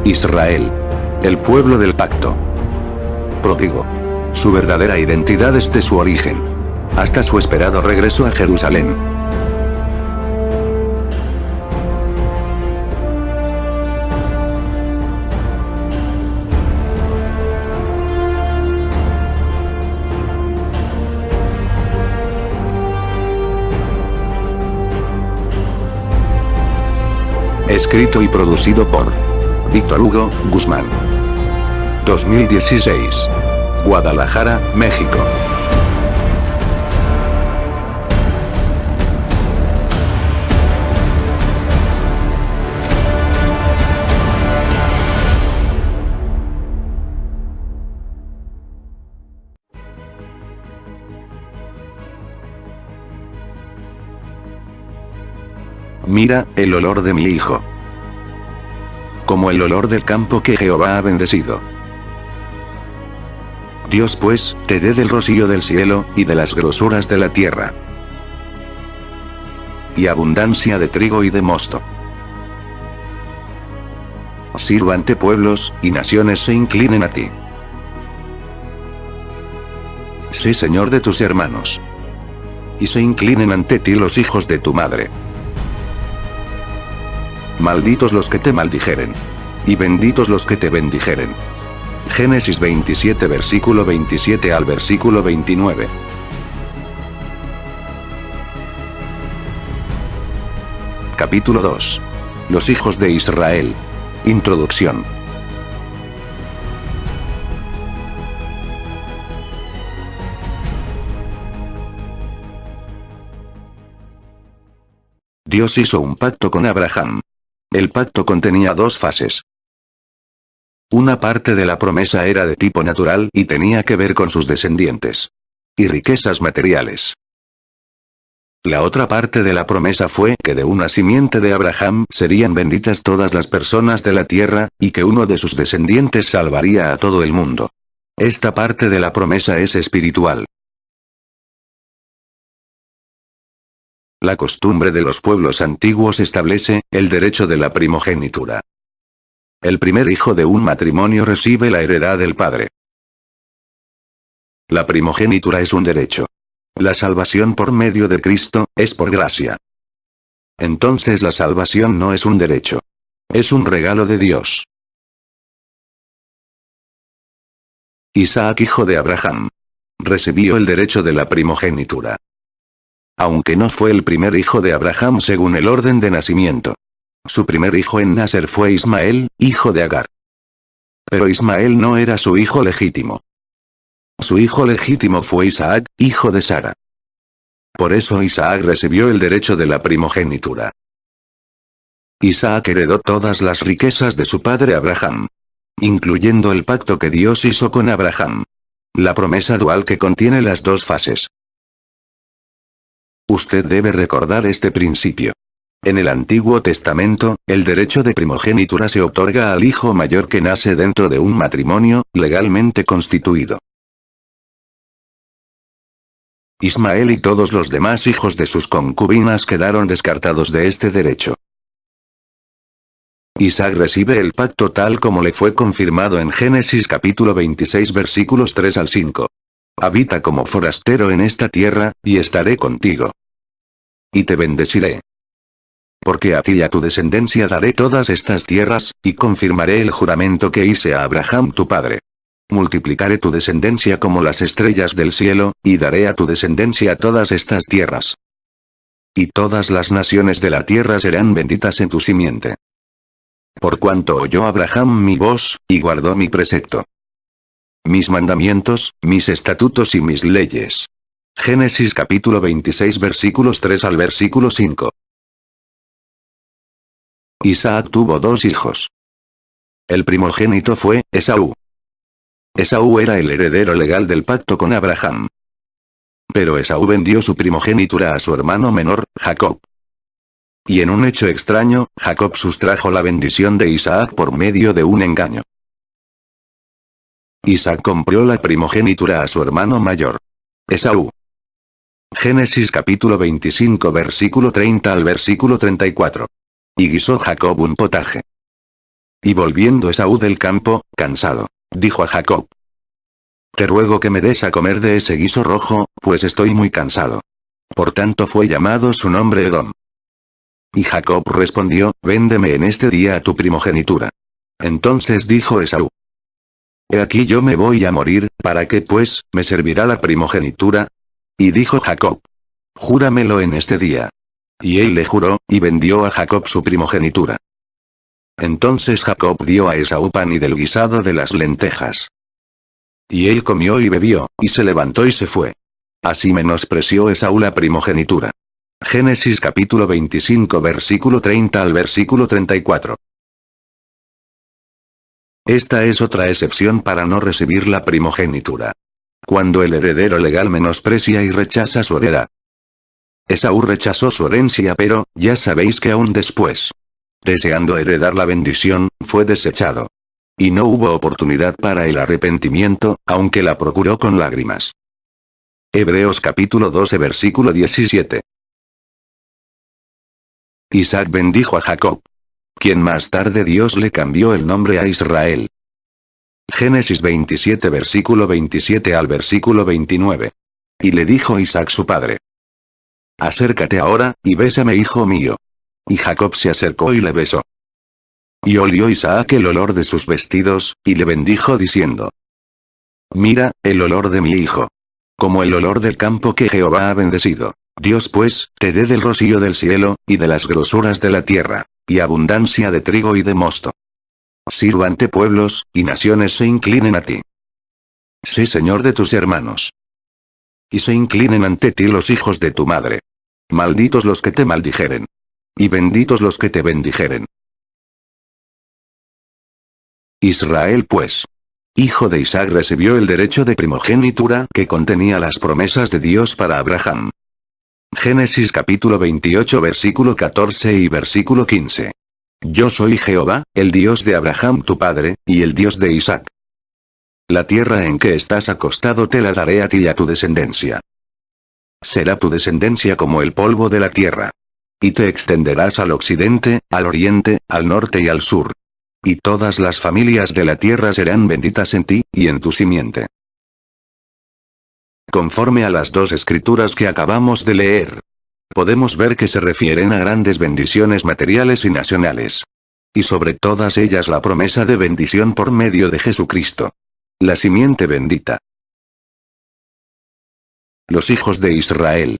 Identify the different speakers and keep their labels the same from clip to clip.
Speaker 1: Israel. El pueblo del pacto. Pródigo. Su verdadera identidad desde su origen hasta su esperado regreso a Jerusalén. Escrito y producido por Víctor Hugo Guzmán. 2016. Guadalajara, México. Mira, el olor de mi hijo. Como el olor del campo que Jehová ha bendecido. Dios pues, te dé del rocío del cielo, y de las grosuras de la tierra. Y abundancia de trigo y de mosto. Sírvante pueblos, y naciones se inclinen a ti. Sé Señor de tus hermanos. Y se inclinen ante ti los hijos de tu madre. Malditos los que te maldijeren. Y benditos los que te bendijeren. Génesis 27 versículo 27 al versículo 29. Capítulo 2. Los hijos de Israel. Introducción. Dios hizo un pacto con Abraham. El pacto contenía dos fases. Una parte de la promesa era de tipo natural y tenía que ver con sus descendientes y riquezas materiales. La otra parte de la promesa fue que de una simiente de Abraham serían benditas todas las personas de la tierra, y que uno de sus descendientes salvaría a todo el mundo. Esta parte de la promesa es espiritual. La costumbre de los pueblos antiguos establece el derecho de la primogenitura. El primer hijo de un matrimonio recibe la heredad del padre. La primogenitura es un derecho. La salvación por medio de Cristo es por gracia. Entonces la salvación no es un derecho. Es un regalo de Dios. Isaac, hijo de Abraham, recibió el derecho de la primogenitura. Aunque no fue el primer hijo de Abraham según el orden de nacimiento. Su primer hijo en nacer fue Ismael, hijo de Agar. Pero Ismael no era su hijo legítimo. Su hijo legítimo fue Isaac, hijo de Sara. Por eso Isaac recibió el derecho de la primogenitura. Isaac heredó todas las riquezas de su padre Abraham, incluyendo el pacto que Dios hizo con Abraham. La promesa dual que contiene las dos fases. Usted debe recordar este principio. En el Antiguo Testamento, el derecho de primogenitura se otorga al hijo mayor que nace dentro de un matrimonio, legalmente constituido. Ismael y todos los demás hijos de sus concubinas quedaron descartados de este derecho. Isaac recibe el pacto tal como le fue confirmado en Génesis capítulo 26 versículos 3 al 5. Habita como forastero en esta tierra, y estaré contigo. Y te bendeciré. Porque a ti y a tu descendencia daré todas estas tierras, y confirmaré el juramento que hice a Abraham tu padre. Multiplicaré tu descendencia como las estrellas del cielo, y daré a tu descendencia todas estas tierras. Y todas las naciones de la tierra serán benditas en tu simiente. Por cuanto oyó Abraham mi voz, y guardó mi precepto, mis mandamientos, mis estatutos y mis leyes. Génesis capítulo 26 versículos 3 al versículo 5. Isaac tuvo dos hijos. El primogénito fue Esaú. Esaú era el heredero legal del pacto con Abraham. Pero Esaú vendió su primogenitura a su hermano menor, Jacob. Y en un hecho extraño, Jacob sustrajo la bendición de Isaac por medio de un engaño. Isaac compró la primogenitura a su hermano mayor, Esaú. Génesis capítulo 25 versículo 30 al versículo 34. Y guisó Jacob un potaje. Y volviendo Esaú del campo, cansado, dijo a Jacob: Te ruego que me des a comer de ese guiso rojo, pues estoy muy cansado. Por tanto fue llamado su nombre Edom. Y Jacob respondió: Véndeme en este día a tu primogenitura. Entonces dijo Esaú: He aquí yo me voy a morir, ¿para qué pues me servirá la primogenitura? Y dijo Jacob: Júramelo en este día. Y él le juró, y vendió a Jacob su primogenitura. Entonces Jacob dio a Esaú pan y del guisado de las lentejas. Y él comió y bebió, y se levantó y se fue. Así menospreció Esaú la primogenitura. Génesis capítulo 25 versículo 30 al versículo 34. Esta es otra excepción para no recibir la primogenitura. Cuando el heredero legal menosprecia y rechaza su heredad. Esaú rechazó su herencia, pero, ya sabéis que aún después, deseando heredar la bendición, fue desechado. Y no hubo oportunidad para el arrepentimiento, aunque la procuró con lágrimas. Hebreos capítulo 12 versículo 17. Isaac bendijo a Jacob, quien más tarde Dios le cambió el nombre a Israel. Génesis 27 versículo 27 al versículo 29. Y le dijo Isaac su padre: Acércate ahora, y bésame, hijo mío. Y Jacob se acercó y le besó. Y olió Isaac el olor de sus vestidos, y le bendijo diciendo: Mira, el olor de mi hijo. Como el olor del campo que Jehová ha bendecido. Dios pues, te dé del rocío del cielo, y de las grosuras de la tierra, y abundancia de trigo y de mosto. Sírvante pueblos, y naciones se inclinen a ti. Sé señor de tus hermanos. Y se inclinen ante ti los hijos de tu madre. Malditos los que te maldijeren. Y benditos los que te bendijeren. Israel pues, hijo de Isaac, recibió el derecho de primogenitura que contenía las promesas de Dios para Abraham. Génesis capítulo 28 versículo 14 y versículo 15. Yo soy Jehová, el Dios de Abraham tu padre, y el Dios de Isaac. La tierra en que estás acostado te la daré a ti y a tu descendencia. Será tu descendencia como el polvo de la tierra. Y te extenderás al occidente, al oriente, al norte y al sur. Y todas las familias de la tierra serán benditas en ti, y en tu simiente. Conforme a las dos escrituras que acabamos de leer, podemos ver que se refieren a grandes bendiciones materiales y nacionales. Y sobre todas ellas la promesa de bendición por medio de Jesucristo. La simiente bendita. Los hijos de Israel.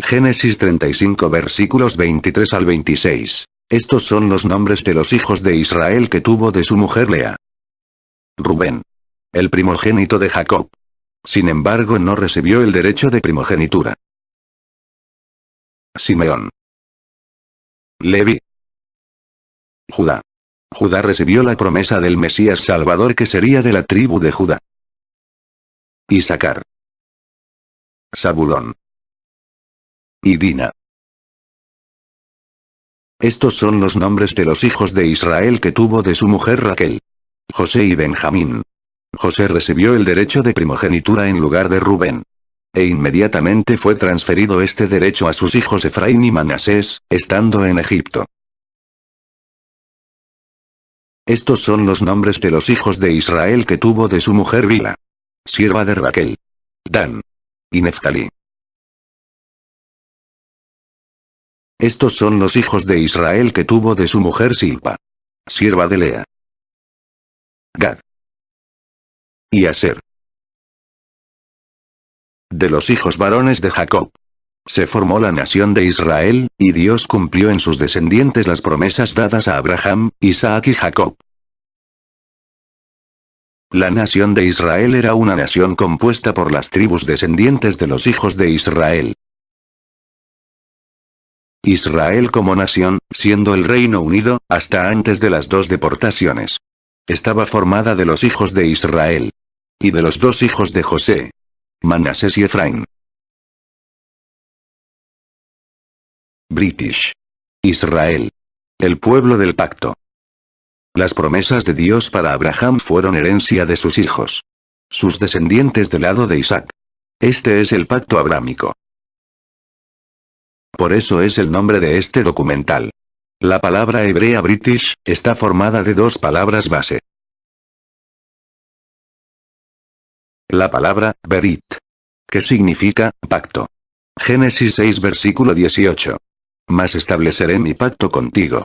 Speaker 1: Génesis 35 versículos 23 al 26. Estos son los nombres de los hijos de Israel que tuvo de su mujer Lea. Rubén. El primogénito de Jacob. Sin embargo, no recibió el derecho de primogenitura. Simeón. Leví. Judá. Judá recibió la promesa del Mesías Salvador que sería de la tribu de Judá. Isaacar. Zabulón. Y Dina. Estos son los nombres de los hijos de Israel que tuvo de su mujer Raquel. José y Benjamín. José recibió el derecho de primogenitura en lugar de Rubén. E inmediatamente fue transferido este derecho a sus hijos Efraín y Manasés, estando en Egipto. Estos son los nombres de los hijos de Israel que tuvo de su mujer Bila, sierva de Raquel. Dan. Y Neftalí. Estos son los hijos de Israel que tuvo de su mujer Silpa, sierva de Lea. Gad. Y Aser. De los hijos varones de Jacob. Se formó la nación de Israel, y Dios cumplió en sus descendientes las promesas dadas a Abraham, Isaac y Jacob. La nación de Israel era una nación compuesta por las tribus descendientes de los hijos de Israel. Israel como nación, siendo el Reino Unido, hasta antes de las dos deportaciones. Estaba formada de los hijos de Israel. Y de los dos hijos de José. Manasés y Efraín. British. Israel. El pueblo del pacto. Las promesas de Dios para Abraham fueron herencia de sus hijos. Sus descendientes del lado de Isaac. Este es el pacto abrámico. Por eso es el nombre de este documental. La palabra hebrea British está formada de dos palabras base. La palabra Berit, que significa pacto. Génesis 6 versículo 18. Mas estableceré mi pacto contigo.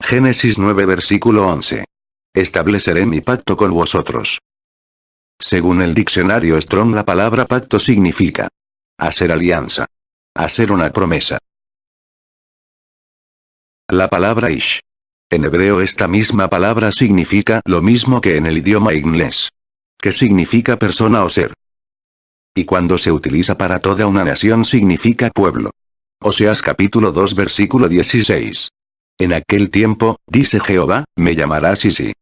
Speaker 1: Génesis 9 versículo 11. Estableceré mi pacto con vosotros. Según el diccionario Strong, la palabra pacto significa hacer alianza, hacer una promesa. La palabra ish. En hebreo esta misma palabra significa lo mismo que en el idioma inglés, que significa persona o ser. Y cuando se utiliza para toda una nación significa pueblo. Oseas capítulo 2 versículo 16. En aquel tiempo, dice Jehová, me llamarás Isi.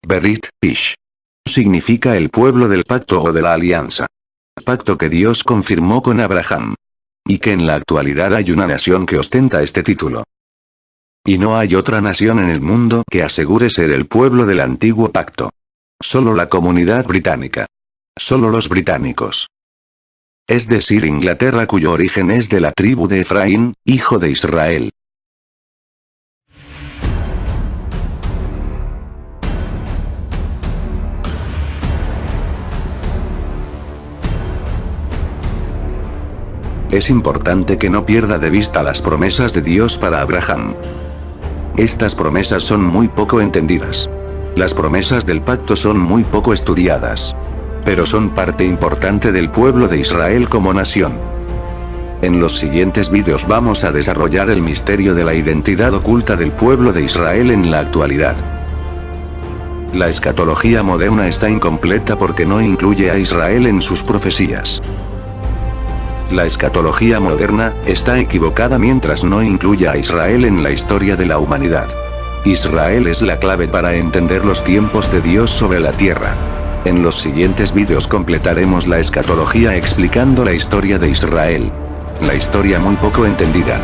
Speaker 1: Berit, ish. Significa el pueblo del pacto o de la alianza. Pacto que Dios confirmó con Abraham. Y que en la actualidad hay una nación que ostenta este título. Y no hay otra nación en el mundo que asegure ser el pueblo del antiguo pacto. Solo la comunidad británica. Solo los británicos. Es decir, Inglaterra, cuyo origen es de la tribu de Efraín, hijo de Israel. Es importante que no pierda de vista las promesas de Dios para Abraham. Estas promesas son muy poco entendidas. Las promesas del pacto son muy poco estudiadas. Pero son parte importante del pueblo de Israel como nación. En los siguientes vídeos vamos a desarrollar el misterio de la identidad oculta del pueblo de Israel en la actualidad. La escatología moderna está incompleta porque no incluye a Israel en sus profecías. La escatología moderna está equivocada mientras no incluya a Israel en la historia de la humanidad. Israel es la clave para entender los tiempos de Dios sobre la tierra. En los siguientes vídeos completaremos la escatología explicando la historia de Israel. La historia muy poco entendida.